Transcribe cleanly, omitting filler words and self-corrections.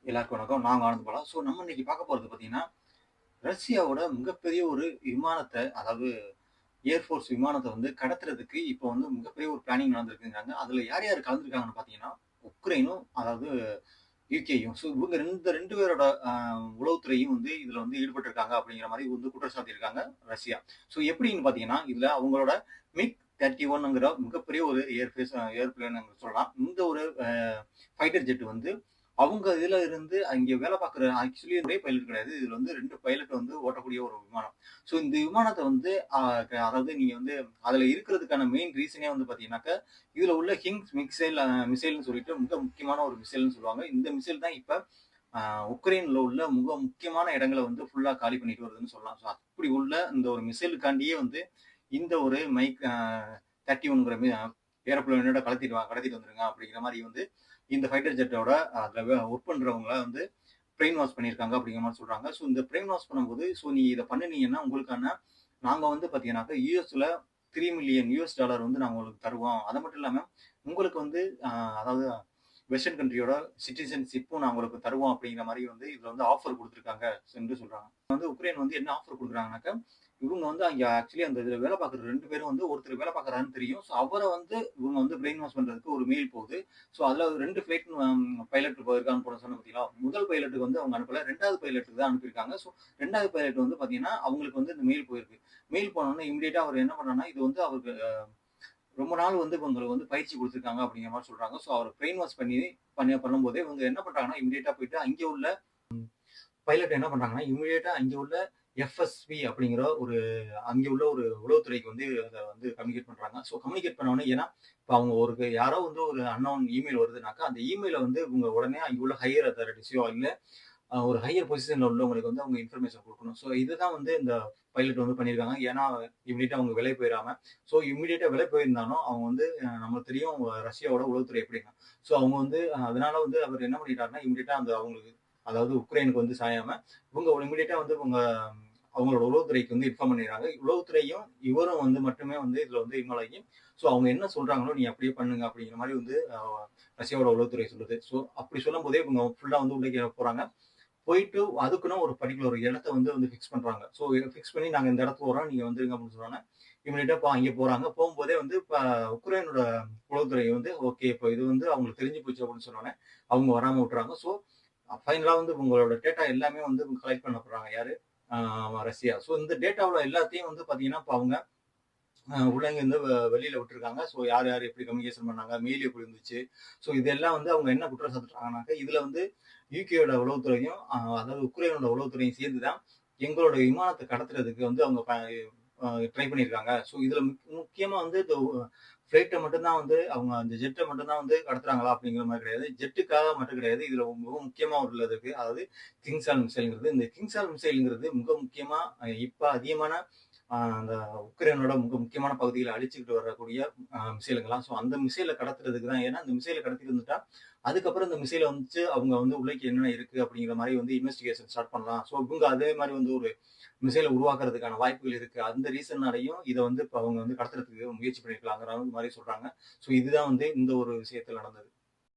எல்லாருக்கும் வணக்கம். நான் ஆனந்த் பாலா. நம்ம இன்னைக்கு பார்க்க போறது பார்த்தீங்கன்னா, ரஷ்யாவோட மிகப்பெரிய ஒரு விமானத்த, அதாவது ஏர் ஃபோர்ஸ் விமானத்த வந்து கடத்துறதுக்கு இப்போ வந்து மிகப்பெரிய ஒரு பிளானிங் நடந்திருக்குங்கிறாங்க. அதுல யார் யார் கலந்துருக்காங்கன்னு பார்த்தீங்கன்னா, உக்ரைனும், அதாவது யுகேயும். இவங்க 2 பேரோட உளவுத்துறையும் வந்து இதுல வந்து ஈடுபட்டிருக்காங்க அப்படிங்கிற மாரி வந்து குற்றம் சாட்டியிருக்காங்க ரஷ்யா. எப்படின்னு பார்த்தீங்கன்னா, இதுல அவங்களோட MiG-31ங்கிற மிகப்பெரிய ஒரு ஏர்பிளேன் சொல்லலாம். இந்த ஒரு ஃபைட்டர் ஜெட் வந்து அவங்க இதுல இருந்து அங்க வேலை பார்க்குற ஆக்சுவலி ஒரே பைலட் கிடையாது. இதுல வந்து 2 பைலட் வந்து ஓட்டக்கூடிய ஒரு விமானம். இந்த விமானத்த வந்து அதாவது நீங்க வந்து அதுல இருக்கிறதுக்கான மெயின் ரீசனே வந்து பார்த்தீங்கன்னாக்க, இதுல உள்ள ஹிங்ஸ் மிசைல்ன்னு சொல்லிட்டு மிக முக்கியமான ஒரு மிசைல்ன்னு சொல்லுவாங்க. இந்த மிசைல் தான் இப்ப அ உக்ரைன்ல உள்ள மிக முக்கியமான இடங்கள வந்து ஃபுல்லா காலி பண்ணிட்டு வருதுன்னு சொல்லலாம். அப்படி உள்ள இந்த ஒரு மிசைலுக்காண்டியே வந்து இந்த ஒரு மைக் 31ங்கிற ஏரோப்ளேனோட கடத்திட்டு வந்துருங்க அப்படிங்கிற மாரி வந்து இந்த ஃபைட்டர் ஜெட்டோட அதுல ஒர்க் பண்றவங்கள வந்து பிரெயின் வாஷ் பண்ணியிருக்காங்க அப்படிங்கிற மாதிரி சொல்றாங்க. இந்த பிரெயின் வாஷ் பண்ணும்போது, நீ இதை பண்ணுனீங்கன்னா உங்களுக்கான நாங்க வந்து பார்த்தீங்கன்னாக்கா யுஎஸ்ல $3 மில்லியன் வந்து நாங்க உங்களுக்கு தருவோம். அது மட்டும் இல்லாம உங்களுக்கு வந்து அதாவது வெஸ்டர்ன் கண்ட்ரியோட சிட்டிசன்ஷிப்பும் நான் உங்களுக்கு தருவோம் அப்படிங்கிற மாதிரி வந்து இதுல வந்து ஆஃபர் கொடுத்துருக்காங்க என்று சொல்றாங்க. உக்ரைன் வந்து என்ன ஆஃபர் குடுக்குறாங்கன்னாக்கா, இவங்க வந்து அங்க ஆக்சுவலி அந்த இதுல வேலை பார்க்குற 2 பேரும் வந்து ஒருத்தர் வேலை பார்க்குறாருன்னு தெரியும். அவர வந்து இவங்க வந்து பிரெயின் வாஷ் பண்றதுக்கு ஒரு மெயில் போகுது. அதுல 2 பைலட் இருக்கான்னு போட சொன்னேன் பார்த்தீங்களா? முதல் பைலட்டுக்கு வந்து அவங்க அனுப்பல. 2வது பைலட்டுக்கு தான் அனுப்பியிருக்காங்க. 2வது பைலட் வந்து பார்த்தீங்கன்னா, அவங்களுக்கு வந்து இந்த மெயில் போயிருக்கு. மெயில் போனோனே இமிடியேட்டா அவர் என்ன பண்ணாருன்னா, இது வந்து அவருக்கு ரொம்ப நாள் வந்து இவங்களுக்கு வந்து பயிற்சி குடுத்துருக்காங்க அப்படிங்கிற மாரி சொல்றாங்க. அவர பிரெயின் வாஷ் பண்ணும்போதே இவங்க என்ன பண்றாங்கன்னா, இமிடியேட்டா போயிட்டு அங்கே உள்ள பைலட் என்ன பண்றாங்கன்னா, இமிடியேட்டா அங்கே உள்ள எஃப்எஸ்பி அப்படிங்கிற ஒரு அங்கே உள்ள ஒரு உளவுத்துறைக்கு வந்து அத வந்து கம்யூனிகேட் பண்றாங்க. கம்யூனிகேட் பண்ண உடனே ஏன்னா, இப்ப அவங்க யாரோ வந்து ஒரு அன்னவுன் இமெயில் வருதுனாக்கா, அந்த இமெயில வந்து இவங்க உடனே அங்க உள்ள ஹையர் அத்தாரிட்டிஸோ இல்ல ஒரு ஹையர் பொசிஷன்ல உள்ளவங்களுக்கு வந்து அவங்க இன்ஃபர்மேஷன் குடுக்கணும். இதுதான் வந்து இந்த பைலட் வந்து பண்ணியிருக்காங்க. ஏன்னா, இமிடியேட்டா அவங்க விலை போயிறாம. இமிடியேட்டா விலை போயிருந்தாலும் அவங்க வந்து நமக்கு தெரியும் ரஷ்யாவோட உளவுத்துறை எப்படின்னு. அவங்க வந்து அதனால வந்து அவர் என்ன பண்ணிட்டாருன்னா, இமிடியேட்டா அந்த அவங்களுக்கு அதாவது உக்ரைனுக்கு வந்து சாயாம, இவங்க இமிடியேட்டா வந்து அவங்களோட உளவுத்துறைக்கு வந்து இன்ஃபார்ம் பண்ணிடுறாங்க. உளவுத்துறையும் இவரும் வந்து மட்டுமே வந்து இதுல வந்து இன்வால்வ் ஆகி, அவங்க என்ன சொல்றாங்களோ நீ அப்படியே பண்ணுங்க அப்படிங்கிற மாரி வந்து ரஷ்யாவோட உளவுத்துறை சொல்லுது. அப்படி சொல்லும்போதே இவங்க ஃபுல்லா வந்து உள்ள போறாங்க. போயிட்டு அதுக்குன்னு ஒரு பர்ட்டிகுலர் ஒரு இடத்த வந்து ஃபிக்ஸ் பண்றாங்க. ஃபிக்ஸ் பண்ணி நாங்க இந்த இடத்துக்கு வர்றோம். நீங்க வந்துருங்க அப்படின்னு சொன்னோனே, இமிடியேட்டா அங்கே போறாங்க. போகும்போதே வந்து உக்ரைனோட உளவுத்துறை வந்து ஓகே. இப்ப இது வந்து அவங்களுக்கு தெரிஞ்சு போச்சு அப்படின்னு சொன்னோனே, அவங்க வராம விட்டுறாங்க. ஃபைனலா வந்து உங்களோட டேட்டா எல்லாமே வந்து கலெக்ட் பண்ண போறாங்க. யாரு? ரஷ்யா. இந்த டேட்டாவுல எல்லாத்தையும் வந்து பார்த்தீங்கன்னா, இப்ப அவங்க உள்ளங்க வந்து வெளியில விட்டுருக்காங்க. யார் யார் எப்படி கம்யூனிகேஷன் பண்ணாங்க, மெயில் எப்படி இருந்துச்சு. இதெல்லாம் வந்து அவங்க என்ன குற்றம் சாட்டுறாங்கனாக்கா, இதுல வந்து யுகேயோட உளவுத்துறையும், அதாவது உக்ரைனோட உளவுத்துறையும் சேர்ந்து தான் எங்களோட விமானத்த கடத்துறதுக்கு வந்து அவங்க ட்ரை பண்ணியிருக்காங்க. இதுல முக்கியமா வந்து இந்த ஃபிளைட்ட மட்டும் தான் வந்து அவங்க அந்த ஜெட்ட மட்டும் தான் வந்து கடத்துறாங்களா அப்படிங்கிற மாரி கிடையாது. ஜெட்டுக்காக மட்டும் கிடையாது. இதுல மிக முக்கியமா உள்ளது இருக்கு. அதாவது கிங்ஸால் மிசைல்ங்கிறது. இந்த கிங்ஸால் மிசைல்ங்கிறது மிக முக்கியமா இப்ப அதிகமான அந்த உக்ரைனோட மிக முக்கியமான பகுதிகள அழிச்சுக்கிட்டு வரக்கூடிய மிசைலுங்கலாம். அந்த மிசைல கடத்துறதுக்கு தான். ஏன்னா, அந்த மிசைல கடத்திட்டு வந்துட்டா, அதுக்கப்புறம் இந்த மிசைல வந்துச்சு அவங்க வந்து உள்ளேக்கு என்னென்ன இருக்கு அப்படிங்கிற மாரி வந்து இன்வெஸ்டிகேஷன் ஸ்டார்ட் பண்ணலாம். இவங்க அதே மாரி வந்து ஒரு மிசைல உருவாக்குறதுக்கான வாய்ப்புகள் இருக்கு. அந்த ரீசன்னாலயும் இத வந்து இப்ப அவங்க வந்து கடத்துறதுக்கு முயற்சி பண்ணியிருக்கலாங்கிற மாரி சொல்றாங்க. இதுதான் வந்து இந்த ஒரு விஷயத்துல நடந்தது.